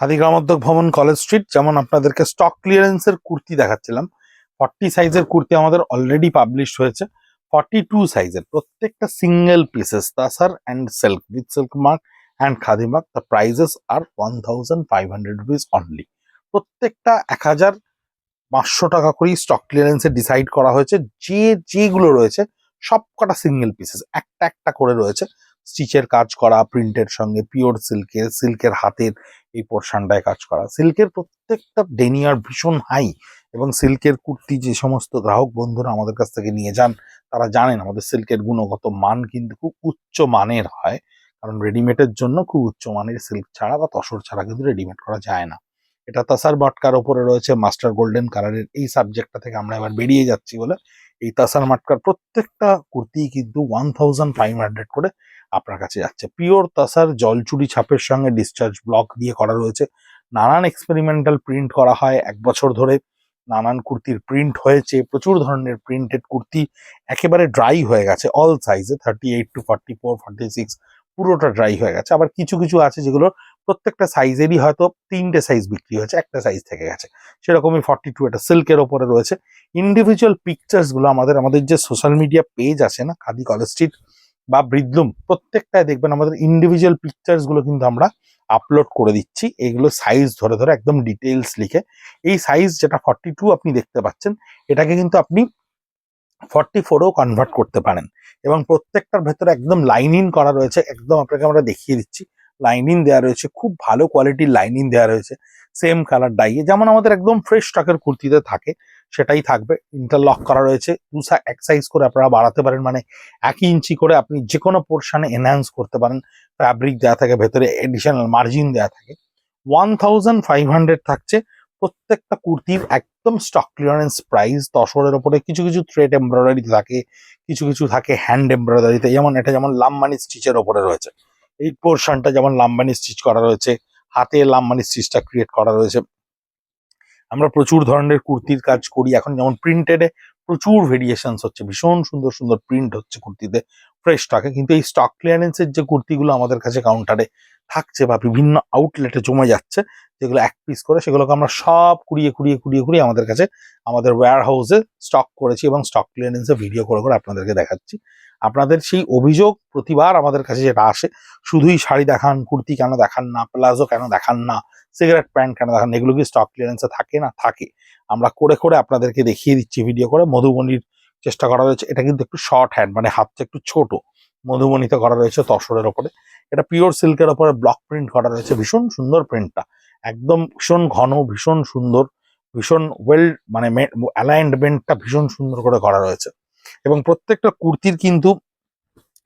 খাদি গ্রামোদ্যোগ ভবন, college street. যেমন আপনাদেরকে স্টক ক্লিয়ারেন্সের কুর্তি দেখাচ্ছিলাম, 40 সাইজের কুর্তি আমাদের অলরেডি পাবলিশ হয়েছে। 42 সাইজের প্রত্যেকটা single pieces, tussar and silk with silk mark and khadi mark. The prices are 1500 rupees only. প্রত্যেকটা 1500 টাকা করেই স্টক ক্লিয়ারেন্সে ডিসাইড করা হয়েছে। যেগুলো রয়েছে সব কটা সিঙ্গেল পিসেস, একটা একটা করে রয়েছে। স্টিচের কাজ করা, প্রিন্টের সঙ্গে পিওর সিল্কের হাতের এই পোর্শনটায় কাজ করা। সিল্কের প্রত্যেকটা ডেনিয়ার ভীষণ হাই, এবং সিল্কের কুর্তি যে সমস্ত গ্রাহক বন্ধুরা আমাদের কাছ থেকে নিয়ে যান তারা জানেন আমাদের সিল্কের গুণগত মান কিন্তু খুব উচ্চ মানের হয়। কারণ রেডিমেডের জন্য খুব উচ্চ মানের সিল্ক ছাড়া বা তসর ছাড়া কিন্তু রেডিমেড করা যায় না। এটা তাসার মটকার ওপরে রয়েছে মাস্টার গোল্ডেন কালারের। এই সাবজেক্টটা থেকে আমরা এবার বেরিয়ে যাচ্ছি বলে এই তাসার মটকার প্রত্যেকটা কুর্তি কিন্তু 1500 করে আপনার কাছে যাচ্ছে। পিওর তাসার জলচুরি ছাপের সঙ্গে ডিসচার্জ ব্লক দিয়ে করা রয়েছে। নানান এক্সপেরিমেন্টাল প্রিন্ট করা হয় 1 বছর ধরে। নানান কুর্তির প্রিন্ট হয়েছে, প্রচুর ধরনের প্রিন্টেড কুর্তি একেবারে ড্রাই হয়ে গেছে অল সাইজে, 38 to 44, 46 পুরোটা ড্রাই হয়ে গেছে। আবার কিছু কিছু আছে যেগুলো প্রত্যেকটা সাইজেরই হয়তো 3টে সাইজ বিক্রি হয়েছে, একটা সাইজ থেকে গেছে। সেরকমই 42 এটা সিল্কের ওপরে রয়েছে। ইন্ডিভিজুয়াল পিকচার্স গুলো আমাদের যে সোশ্যাল মিডিয়া পেজ আছে না, খাদি কলেজ স্ট্রিট বা ব্রিদলুম, প্রত্যেকটায় দেখবেন আমাদের ইন্ডিভিজুয়াল পিকচার্স গুলো কিন্তু আমরা আপলোড করে দিচ্ছি। এগুলো সাইজ ধরে ধরে একদম ডিটেলস লিখে। এই সাইজ যেটা 42 আপনি দেখতে পাচ্ছেন, এটাকে কিন্তু আপনি 44ও কনভার্ট করতে পারেন। এবং প্রত্যেকটার ভেতরে একদম লাইনিং করা রয়েছে, একদম আপনাকে আমরা দেখিয়ে দিচ্ছি। লাইনিং দেওয়া রয়েছে, খুব ভালো কোয়ালিটির লাইনিং দেওয়া রয়েছে। সেম কালার ডাইয়ে যেমন আমাদের একদম ফ্রেশ স্টকের কুর্তিতে থাকে সেটাই থাকবে। ইন্টারলক করা রয়েছে, এক সাইজ করে আপনারা বাড়াতে পারেন, মানে 1 ইঞ্চি করে আপনি যে কোনো পোর্শনে এনহ্যান্স করতে পারেন। ফ্যাব্রিক দেওয়া থাকে, ভেতরে এডিশনাল মার্জিন দেওয়া থাকে। 1500 থাকছে প্রত্যেকটা কুর্তির একদম স্টক ক্লিয়ারেন্স প্রাইস। তসরের ওপরে কিছু কিছু থ্রেড এমব্রয়ডারি থাকে, কিছু কিছু থাকে হ্যান্ড এমব্রয়ডারিতে। এটা যেমন লাম্বানি স্টিচের ওপরে রয়েছে, এই পোর্শনটা যেমন লাম্বানি স্টিচ করা রয়েছে, হাতে লাম্বানি স্টিচটা ক্রিয়েট করা রয়েছে। আমরা প্রচুর ধরনের কুর্তির কাজ করি এখন, যেমন প্রিন্টেডে প্রচুর ভেরিয়েশনস হচ্ছে, ভীষণ সুন্দর সুন্দর প্রিন্ট হচ্ছে কুর্তিতে ফ্রেশ স্টকে। কিন্তু এই স্টক ক্লিয়ারেন্সের যে কুর্তিগুলো আমাদের কাছে কাউন্টারে থাকছে বা বিভিন্ন আউটলেটে জমে যাচ্ছে, যেগুলো এক পিস করে, সেগুলোকে আমরা সব কুড়িয়ে আমাদের কাছে আমাদের ওয়্যার হাউসে স্টক করেছি এবং স্টক ক্লিয়ারেন্সে ভিডিও করে করে আপনাদেরকে দেখাচ্ছি। আপনাদের সেই অভিযোগ প্রতিবার আমাদের কাছে যেটা আসে, শুধুই শাড়ি দেখান, কুর্তি কেন দেখান না, প্লাজো কেন দেখান না, সিগারেট প্যান্ট কেন দেখান, এগুলো কি স্টক ক্লিয়ারেন্সে থাকে না? থাকে। আমরা করে করে আপনাদেরকে দেখিয়ে দিচ্ছি ভিডিও করে। মধুবনীর চেষ্টা করা হয়েছে, এটা কিন্তু একটু শর্ট হ্যান্ড, মানে হাতটা একটু ছোট। মধুবনীতে করা রয়েছে তসরের ওপরে। এটা পিওর সিল্কের ওপরে ব্লক প্রিন্ট করা রয়েছে, ভীষণ সুন্দর প্রিন্টটা, একদম ভীষণ ঘন, ভীষণ সুন্দর, ভীষণ ওয়েল, মানে অ্যালাইনমেন্টটা ভীষণ সুন্দর করে করা রয়েছে। এবং প্রত্যেকটা কুর্তির কিন্তু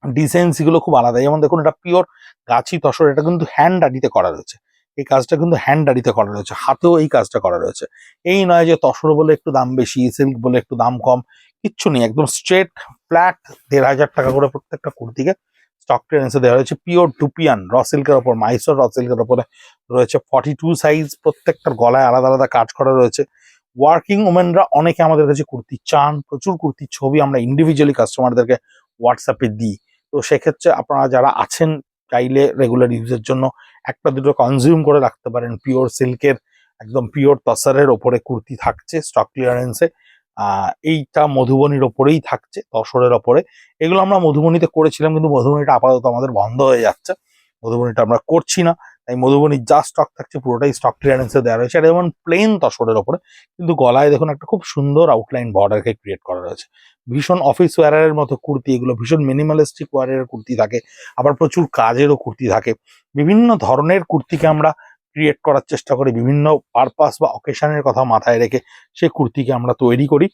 ডিজাইনস গুলো খুব আলাদা। যেমন দেখুন, এটা পিওর গাছি তসর, এটা কিন্তু হ্যান্ড আড়িতে করা রয়েছে। এই কাজটা কিন্তু হ্যান্ড আড়িতে করা রয়েছে, হাতেও এই কাজটা করা রয়েছে। এই নয় যে তসর বলে একটু দাম বেশি, সিল্ক বলে একটু দাম কম, কিচ্ছু নেই। একদম স্ট্রেট ফ্ল্যাট 1500 টাকা করে প্রত্যেকটা কুর্তিকে স্টক ক্লিয়ারেন্সে দেওয়া হয়েছে। পিওর টুপিয়ান র সিল্কের ওপর, মাইসোর র সিল্কের ওপরে রয়েছে 42 সাইজ। প্রত্যেকটার গলায় আলাদা আলাদা কাজ করা রয়েছে। ওয়ার্কিং ওমেনরা অনেকে আমাদের কাছে কুর্তি চান, প্রচুর কুর্তির ছবি আমরা ইন্ডিভিজুয়ালি কাস্টমারদেরকে হোয়াটসঅ্যাপে দিই। তো সেক্ষেত্রে আপনারা যারা আছেন, চাইলে রেগুলার ইউজের জন্য একটা দুটো কনজিউম করে রাখতে পারেন। পিওর সিল্কের একদম পিওর তসরের ওপরে কুর্তি থাকছে স্টক ক্লিয়ারেন্সে। এইটা মধুবনীর ওপরেই থাকছে, তসরের ওপরে। এগুলো আমরা মধুবনীতে করেছিলাম, কিন্তু মধুবনীটা আপাতত আমাদের বন্ধ হয়ে যাচ্ছে, মধুবনীটা আমরা করছি না। তাই মধুবনীর যা স্টক থাকছে পুরোটাই স্টক ক্লিয়ারেন্সে দেওয়া রয়েছে। এটা যেমন প্লেন তসরের ওপরে, কিন্তু গলায় দেখুন একটা খুব সুন্দর আউটলাইন বর্ডারকে ক্রিয়েট করা রয়েছে। ভীষণ অফিস ওয়্যারের মতো কুর্তি এগুলো, ভীষণ মিনিমালিস্টিক ওয়্যারের কুর্তি থাকে, আবার প্রচুর কাজেরও কুর্তি থাকে। বিভিন্ন ধরনের কুর্তিকে আমরা ক্রিয়েট করার চেষ্টা করি, বিভিন্ন পারপাস বা অকেশনের কথা মাথায় রেখে সেই কুর্তিকে আমরা তৈরি করি।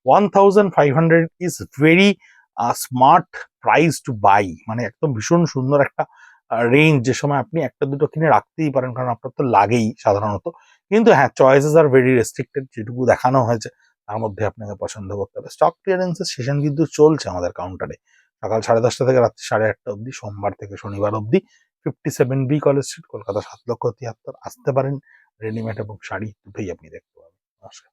1500 is very smart price to buy, মানে একদম ভীষণ সুন্দর একটা রেঞ্জ, যে সময় আপনি একটা দুটো কিনে রাখতেই পারেন, কারণ আপনার তো লাগেই সাধারণত। কিন্তু হ্যাঁ, চয়েসেস আর ভেরি রেস্ট্রিক্টেড, যেটুকু দেখানো হয়েছে তার মধ্যে আপনাকে পছন্দ করতে হবে। স্টক ক্লিয়ারেন্সের সেশন কিন্তু চলছে আমাদের কাউন্টারে সকাল 10:30 থেকে রাত্রি 8:30 অবধি, সোমবার থেকে শনিবার অবধি। 57B college street, Kolkata 7,73,000। আসতে পারেন, রেডিমেড এবং শাড়ি দুটোই আপনি দেখতে পাবেন। নমস্কার।